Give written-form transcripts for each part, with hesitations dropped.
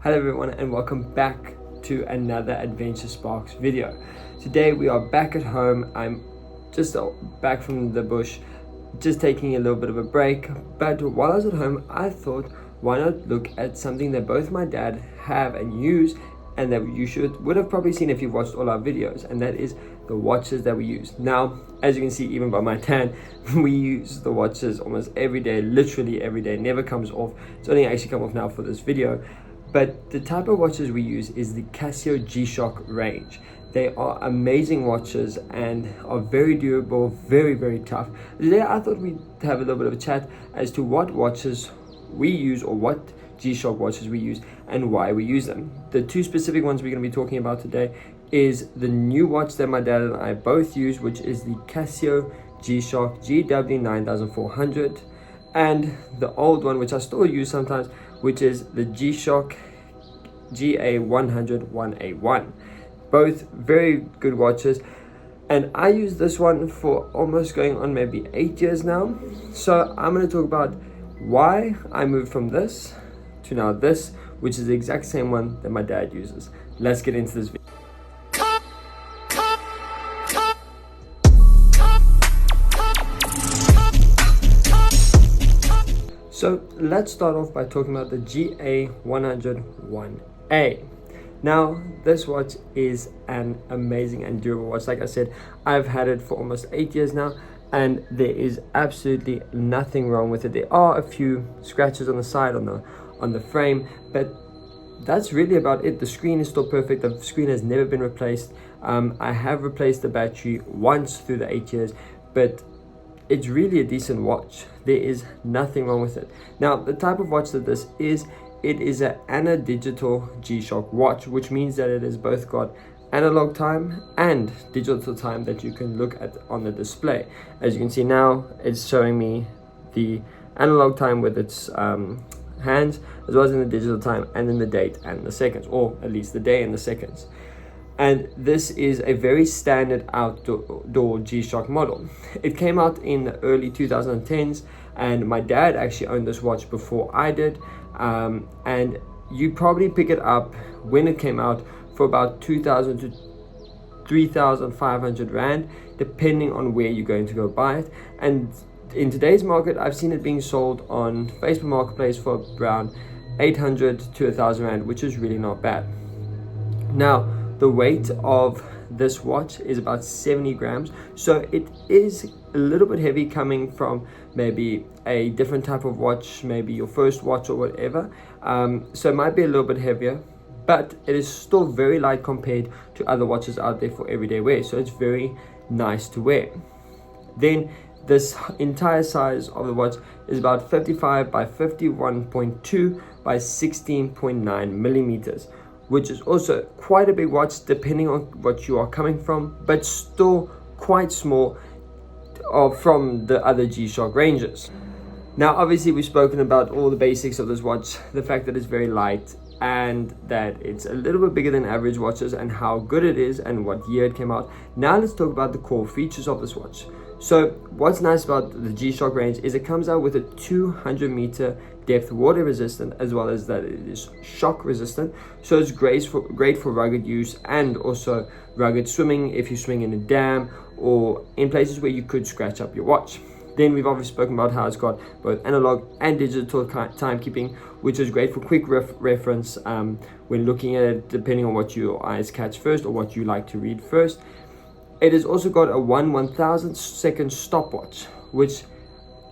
Hello everyone and welcome back to another AdventureSparks video. Today we are back at home. I'm just back from the bush, just taking a little bit of a break. But while I was at home, I thought, why not look at something that both my dad have and use, and that you would have probably seen if you've watched all our videos, and that is the watches that we use. Now, as you can see, even by my tan, we use the watches almost every day, literally every day, never comes off. It's only actually come off now for this video. But the type of watches we use is the Casio G-Shock range. They are amazing watches and are very durable, very, very tough. Today I thought we'd have a little bit of a chat as to what watches we use, or what G-Shock watches we use and why we use them. The two specific ones we're going to be talking about today is the new watch that my dad and I both use, which is the Casio G-Shock GW9400, and the old one, which I still use sometimes, which is the G-Shock GA100 1A1. Both very good watches, and I use this one for almost going on maybe 8 years now. So I'm going to talk about why I moved from this to now this, which is the exact same one that my dad uses. Let's get into this video. So let's start off by talking about the GA100 1A. Now, this watch is an amazing and durable watch. Like I said, I've had it for almost 8 years now, and there is absolutely nothing wrong with it. There are a few scratches on the side on the frame, but that's really about it. The screen is still perfect. The screen has never been replaced. I have replaced the battery once through the 8 years, but it's really a decent watch. There is nothing wrong with it. Now, the type of watch that this is, it is an digital G-Shock watch, which means that it has both got analog time and digital time that you can look at on the display. As you can see now, it's showing me the analog time with its hands, as well as in the digital time, and then the date and the seconds, or at least the day and the seconds. And this is a very standard outdoor G-Shock model. It came out in the early 2010s, and my dad actually owned this watch before I did. And you probably pick it up when it came out for about 2,000 to 3,500 Rand, depending on where you're going to go buy it. And in today's market, I've seen it being sold on Facebook Marketplace for around 800 to 1,000 Rand, which is really not bad. Now, the weight of this watch is about 70 grams, so it is a little bit heavy coming from maybe a different type of watch, maybe your first watch or whatever. So it might be a little bit heavier, but it is still very light compared to other watches out there for everyday wear, so it's very nice to wear. Then this entire size of the watch is about 55 by 51.2 by 16.9 millimeters, which is also quite a big watch depending on what you are coming from, but still quite small from the other G-Shock ranges. Now, obviously, we've spoken about all the basics of this watch, the fact that it's very light and that it's a little bit bigger than average watches, and how good it is and what year it came out. Now let's talk about the core features of this watch. So what's nice about the G-Shock range is it comes out with a 200-meter depth water resistant, as well as that it is shock resistant. So it's great for rugged use, and also rugged swimming if you swim in a dam or in places where you could scratch up your watch. Then we've obviously spoken about how it's got both analog and digital timekeeping, which is great for quick reference when looking at it, depending on what your eyes catch first or what you like to read first. It has also got a 1/1000 second stopwatch, which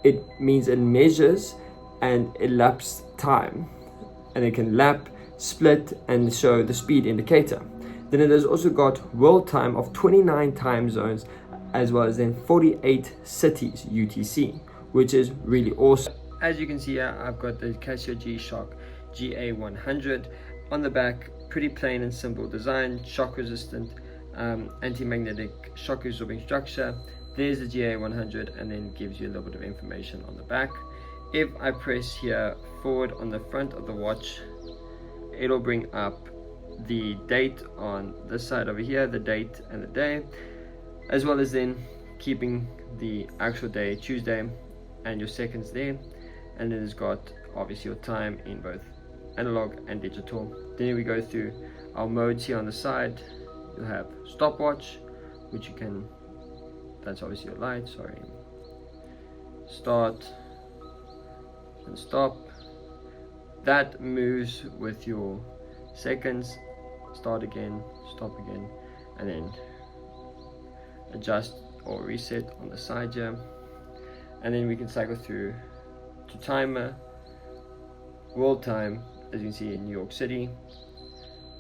it means it measures and elapsed time, and it can lap, split, and show the speed indicator. Then it has also got world time of 29 time zones, as well as then 48 cities UTC, which is really awesome. As you can see here, I've got the Casio G-Shock GA100 on the back. Pretty plain and simple design, shock resistant, anti-magnetic shock absorbing structure. There's the GA100, and then gives you a little bit of information on the back. If I press here forward on the front of the watch, it'll bring up the date on this side over here, the date and the day, as well as then keeping the actual day, Tuesday, and your seconds there. And then it's got obviously your time in both analog and digital. Then we go through our modes here on the side. You'll have stopwatch, which you can, that's obviously your light, sorry, start and stop. That moves with your seconds, start again, stop again, and then adjust or reset on the side here. And then we can cycle through to timer, world time, as you can see in New York City,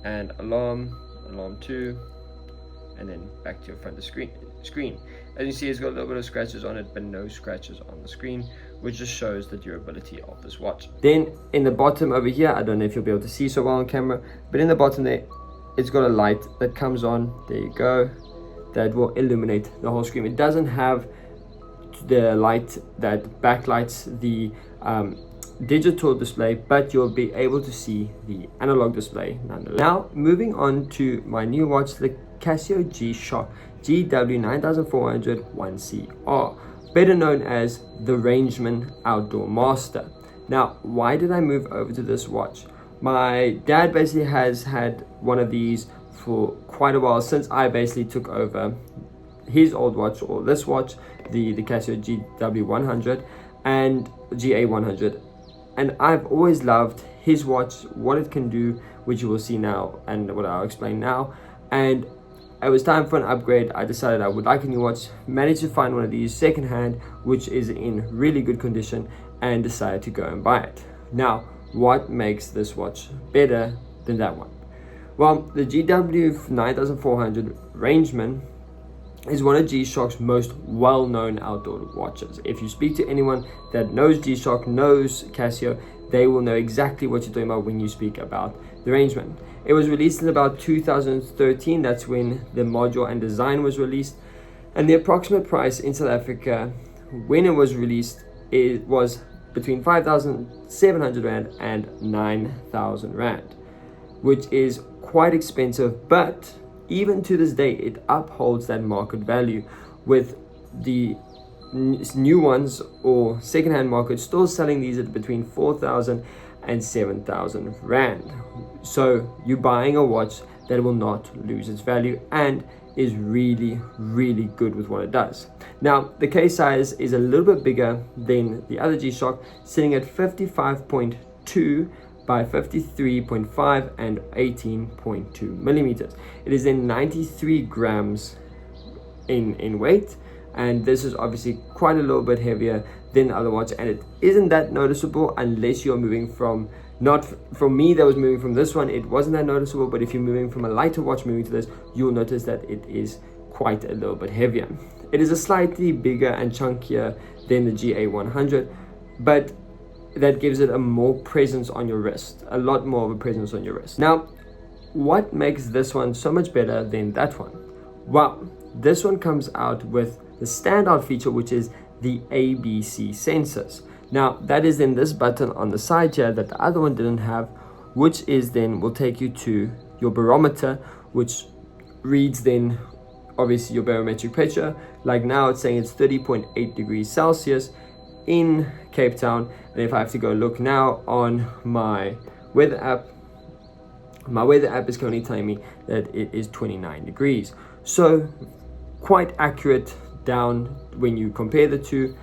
and alarm 2, and then back to your front of screen. As you see, it's got a little bit of scratches on it, but no scratches on the screen, which just shows the durability of this watch. Then in the bottom over here, I don't know if you'll be able to see so well on camera, but in the bottom there, it's got a light that comes on. There you go. That will illuminate the whole screen. It doesn't have the light that backlights the digital display, but you'll be able to see the analog display nonetheless. Now moving on to my new watch, the Casio G-Shock GW-9400 1CR, better known as the Rangeman Outdoor Master. Now, why did I move over to this watch? My dad basically has had one of these for quite a while, since I basically took over his old watch, or this watch, the Casio GW100 and GA100, and I've always loved his watch, what it can do, which you will see now and what I'll explain now. And it was time for an upgrade. I decided I would like a new watch, managed to find one of these secondhand, which is in really good condition, and decided to go and buy it. Now, what makes this watch better than that one? Well, the GW9400 Rangeman is one of G-Shock's most well-known outdoor watches. If you speak to anyone that knows G-Shock, knows Casio, they will know exactly what you're talking about when you speak about the Rangeman. It was released in about 2013, that's when the module and design was released, and the approximate price in South Africa when it was released, it was between 5,700 Rand and 9,000 Rand, which is quite expensive, but even to this day it upholds that market value, with the new ones or second-hand market still selling these at between 4,000 and 7,000 Rand. So you're buying a watch that will not lose its value and is really, really good with what it does. Now, the case size is a little bit bigger than the other G-Shock, sitting at 55.2 by 53.5 and 18.2 millimeters. It is then 93 grams in weight, and this is obviously quite a little bit heavier than the other watch, and it isn't that noticeable unless you're moving from, not from me that was moving from this one, it wasn't that noticeable, but if you're moving from a lighter watch moving to this, you'll notice that it is quite a little bit heavier. It is a slightly bigger and chunkier than the GA100, but that gives it a more presence on your wrist, a lot more of a presence on your wrist. Now, what makes this one so much better than that one? Well, this one comes out with the standout feature, which is the ABC sensors. Now, that is then this button on the side here that the other one didn't have, which is then will take you to your barometer, which reads then obviously your barometric pressure. Like now it's saying it's 30.8 degrees Celsius in Cape Town, and if I have to go look now on my weather app is currently telling me that it is 29 degrees. So quite accurate down when you compare the two.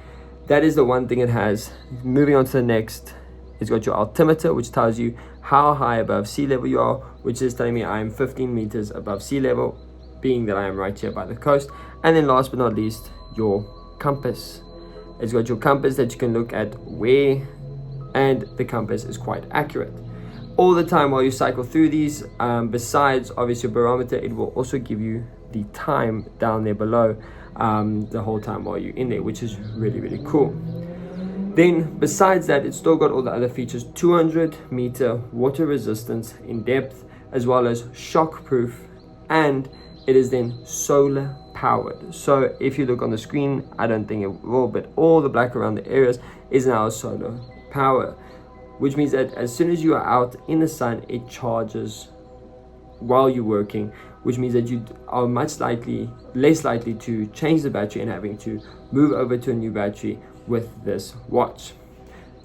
That is the one thing it has. Moving on to the next, it's got your altimeter, which tells you how high above sea level you are, which is telling me I am 15 meters above sea level, being that I am right here by the coast. And then last but not least, your compass. It's got your compass that you can look at where, and the compass is quite accurate. All the time while you cycle through these, besides obviously your barometer, it will also give you the time down there below the whole time while you're in there, which is really, really cool. Then besides that, it's still got all the other features: 200-meter water resistance in depth, as well as shock proof, and it is then solar powered. So if you look on the screen, I don't think it will, but all the black around the areas is now solar power, which means that as soon as you are out in the sun, it charges while you're working, which means that you are less likely to change the battery and having to move over to a new battery with this watch.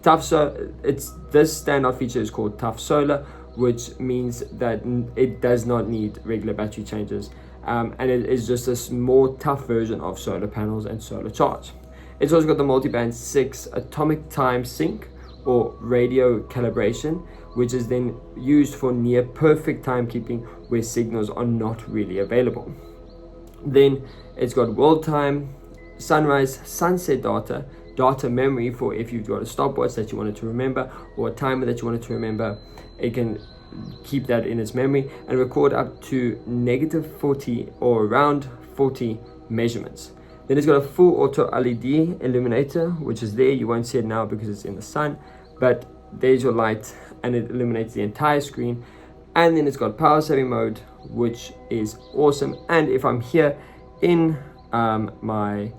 This standout feature is called Tough Solar, which means that it does not need regular battery changes, and it is just a more tough version of solar panels and solar charge. It's also got the multi-band 6 atomic time sync or radio calibration, which is then used for near perfect timekeeping where signals are not really available. Then it's got world time, sunrise, sunset data memory for if you've got a stopwatch that you wanted to remember or a timer that you wanted to remember. It can keep that in its memory and record up to -40 or around 40 measurements. Then it's got a full auto LED illuminator, which is there. You won't see it now because it's in the sun, but there's your light and it illuminates the entire screen. And then it's got power saving mode, which is awesome. And if I'm here in my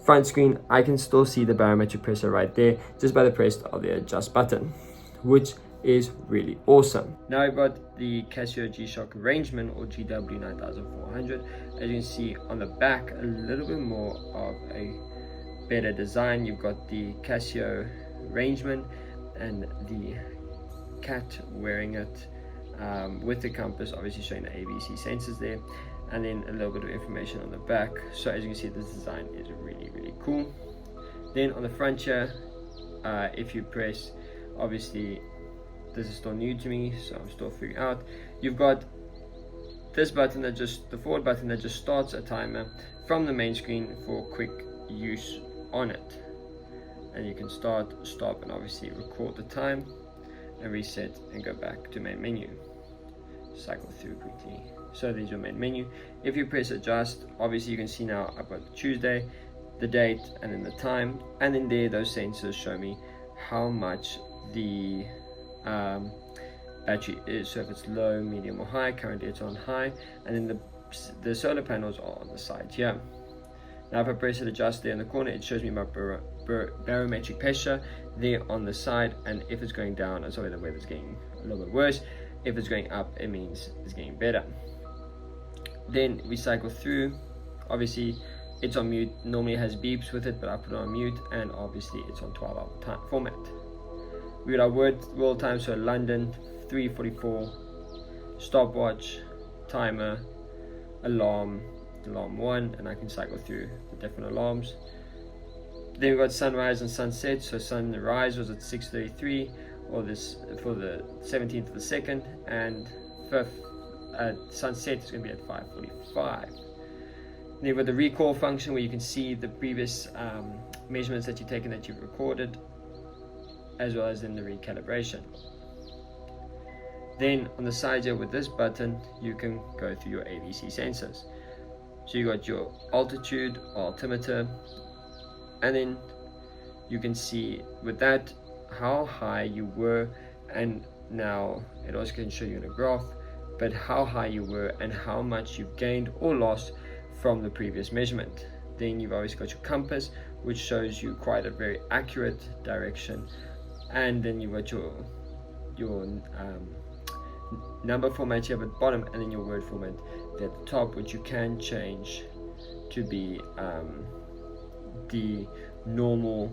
front screen, I can still see the barometric pressure right there just by the press of the adjust button, which is really awesome. Now I've got the Casio G-Shock Rangeman or GW9400. As you can see on the back, a little bit more of a better design. You've got the Casio Rangeman and the cat wearing it with the compass, obviously showing the ABC sensors there, and then a little bit of information on the back. So as you can see, this design is really cool. Then on the front here, if you press, obviously this is still new to me, so I'm still figuring out. You've got this button that the forward button that just starts a timer from the main screen for quick use on it. And you can start, stop, and obviously record the time and reset and go back to main menu. Cycle through quickly. So there's your main menu. If you press adjust, obviously you can see now I've got Tuesday, the date, and then the time, and then there those sensors show me how much the battery is. So if it's low, medium, or high, currently it's on high, and then the solar panels are on the side here. Now if I press it adjust there in the corner, it shows me my barometric pressure there on the side, and if it's going down, sorry, the weather's getting a little bit worse. If it's going up, it means it's getting better. Then we cycle through. Obviously it's on mute, normally it has beeps with it, but I put it on mute, and obviously it's on 12-hour time format. We got our world time, so London 3:44, stopwatch, timer, alarm 1, and I can cycle through the different alarms. Then we got sunrise and sunset. So sunrise was at 6:33, or this for the 17th of the 2nd, and sunset is going to be at 5:45. Then you've got the recall function where you can see the previous measurements that you've taken that you've recorded, as well as in the recalibration. Then on the side here with this button, you can go through your ABC sensors. So you got your altitude, altimeter, and then you can see with that how high you were, and now it also can show you in a graph, but how high you were and how much you've gained or lost from the previous measurement. Then you've always got your compass, which shows you quite a very accurate direction, and then you've got your number format here at the bottom, and then your word format there at the top, which you can change to be the normal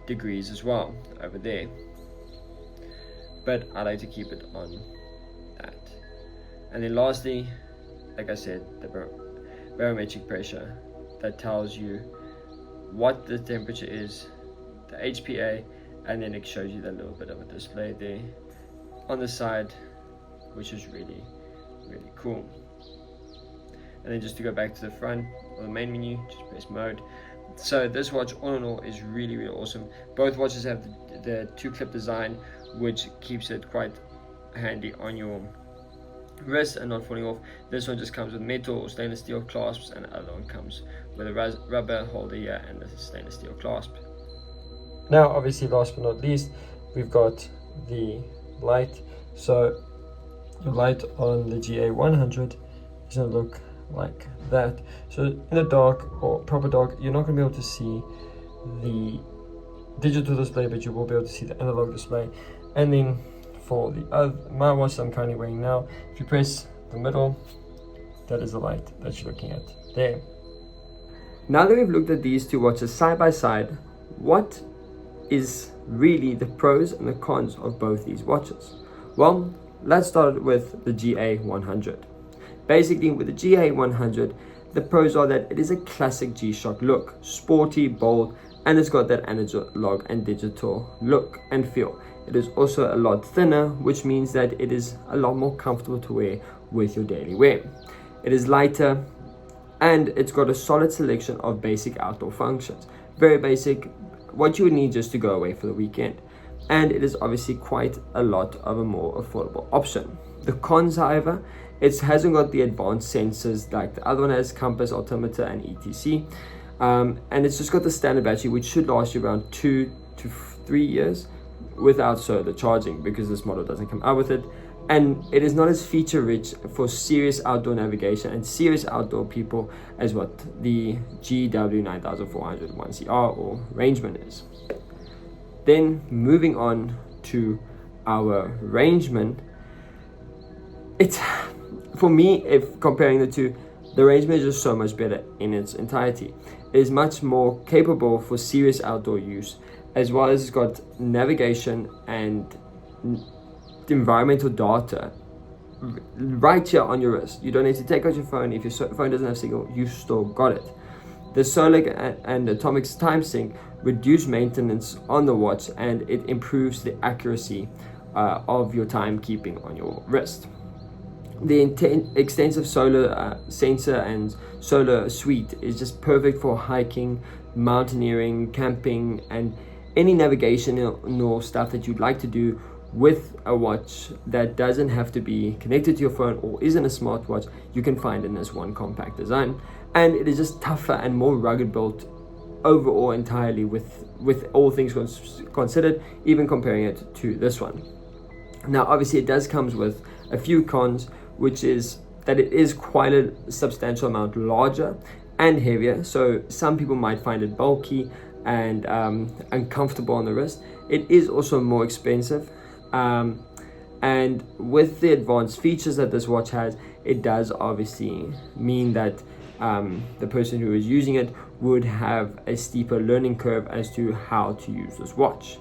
degrees as well over there, but I like to keep it on that. And then lastly, like I said, the barometric pressure that tells you what the temperature is, the HPA, and then it shows you that little bit of a display there on the side, which is really cool. And then just to go back to the front or the main menu, just press mode. So this watch all in all is really awesome. Both watches have the 2-clip design, which keeps it quite handy on your wrist and not falling off. This one just comes with metal or stainless steel clasps, and the other one comes with a rubber holder here and a stainless steel clasp. Now obviously last but not least, we've got the light. So the light on the GA100 is going to look like that. So in the dark or proper dark, you're not going to be able to see the digital display, but you will be able to see the analog display. And then for my watch that I'm currently wearing now, if you press the middle, that is the light that you're looking at there. Now that we've looked at these two watches side by side, what is really the pros and the cons of both these watches? Well, let's start with the GA100. Basically, with the GA100, the pros are that it is a classic G-Shock look, sporty, bold, and it's got that analog and digital look and feel. It is also a lot thinner, which means that it is a lot more comfortable to wear with your daily wear. It is lighter, and it's got a solid selection of basic outdoor functions. Very basic, what you would need just to go away for the weekend. And it is obviously quite a lot of a more affordable option. The cons, however, it hasn't got the advanced sensors like the other one has, compass, altimeter, and etc. And it's just got the standard battery, which should last you around 2 to 3 years without solar charging, because this model doesn't come out with it. And it is not as feature rich for serious outdoor navigation and serious outdoor people as what the GW9400 1CR or Rangeman is. Then moving on to our Rangeman, it's, for me, if comparing the two, the Rangeman is just so much better in its entirety. It is much more capable for serious outdoor use, as well as it's got navigation and environmental data right here on your wrist. You don't need to take out your phone. If your phone doesn't have signal, you still got it. The solar and atomic time sync reduce maintenance on the watch, and it improves the accuracy of your timekeeping on your wrist. The extensive solar sensor and solar suite is just perfect for hiking, mountaineering, camping, and any navigational stuff that you'd like to do with a watch that doesn't have to be connected to your phone or isn't a smartwatch. You can find in this one compact design, and it is just tougher and more rugged built overall entirely with all things considered, even comparing it to this one. Now obviously it does comes with a few cons, which is that it is quite a substantial amount larger and heavier, so some people might find it bulky and uncomfortable on the wrist. It is also more expensive, and with the advanced features that this watch has, it does obviously mean that the person who is using it would have a steeper learning curve as to how to use this watch.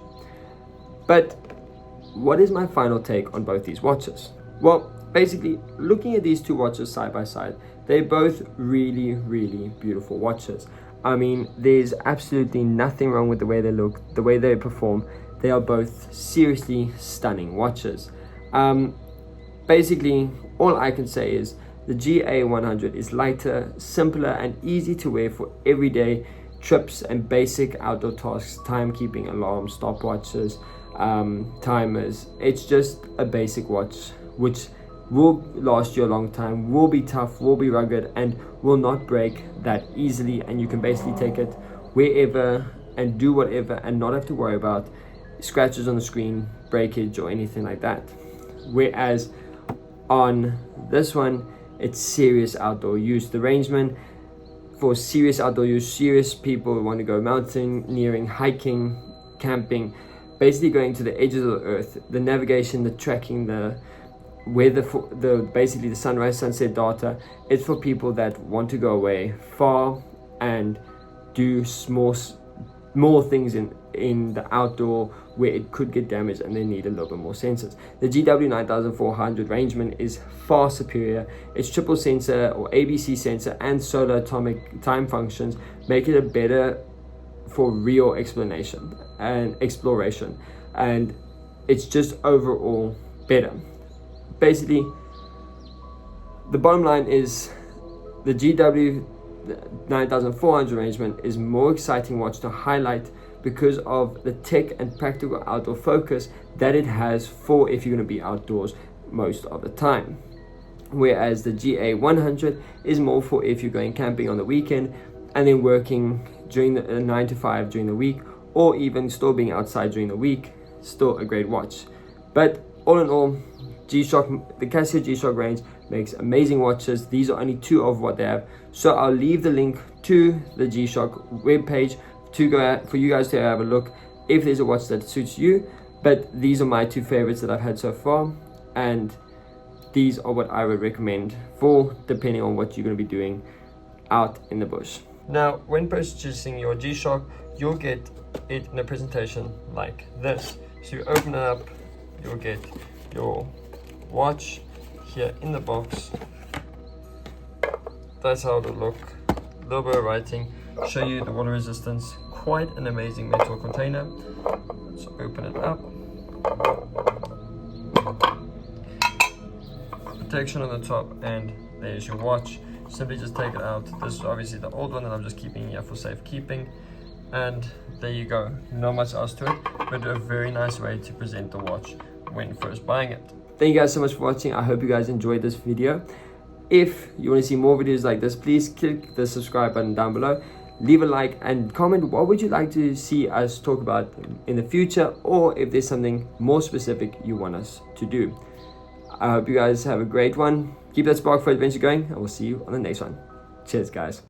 But what is my final take on both these watches? Well, basically, looking at these two watches side by side, they're both really, really beautiful watches. I mean, there's absolutely nothing wrong with the way they look, the way they perform. They are both seriously stunning watches. Basically, all I can say is the GA100 is lighter, simpler, and easy to wear for everyday trips and basic outdoor tasks, timekeeping, alarms, stopwatches, timers. It's just a basic watch which will last you a long time, will be tough, will be rugged, and will not break that easily. And you can basically take it wherever and do whatever and not have to worry about scratches on the screen, breakage, or anything like that. Whereas on this one, it's serious outdoor use. The Rangeman, for serious outdoor use, serious people who want to go mountaineering, hiking, camping, basically going to the edges of the earth, the navigation, the tracking, the basically the sunrise sunset data. It's for people that want to go away far and do more things in the outdoor where it could get damaged and they need a little bit more sensors. The GW9400 Rangeman is far superior. Its triple sensor or ABC sensor and solar atomic time functions make it a better for real exploration, and it's just overall better. Basically, the bottom line is the GW9400 Rangeman is more exciting watch to highlight because of the tech and practical outdoor focus that it has for if you're going to be outdoors most of the time. Whereas the GA100 is more for if you're going camping on the weekend and then working during the 9 to 5 during the week, or even still being outside during the week. Still a great watch. But all in all, the Casio G-Shock range makes amazing watches. These are only two of what they have, so I'll leave the link to the G-Shock webpage for you guys to have a look if there's a watch that suits you. But these are my two favorites that I've had so far, and these are what I would recommend for depending on what you're going to be doing out in the bush. Now, when purchasing your G-Shock, you'll get it in a presentation like this. So you open it up, you'll get your watch here in the box. That's how it'll look. A little bit of writing, show you the water resistance. Quite an amazing metal container. Let's open it up. Protection on the top, and there's your watch. Simply just take it out. This is obviously the old one that I'm just keeping here for safekeeping. And there you go. Not much else to it, but a very nice way to present the watch when first buying it. Thank you guys so much for watching. I hope you guys enjoyed this video. If you want to see more videos like this, please click the subscribe button down below. Leave a like and comment what would you like to see us talk about in the future, or if there's something more specific you want us to do. I hope you guys have a great one. Keep that spark for adventure going, and we'll see you on the next one. Cheers, guys.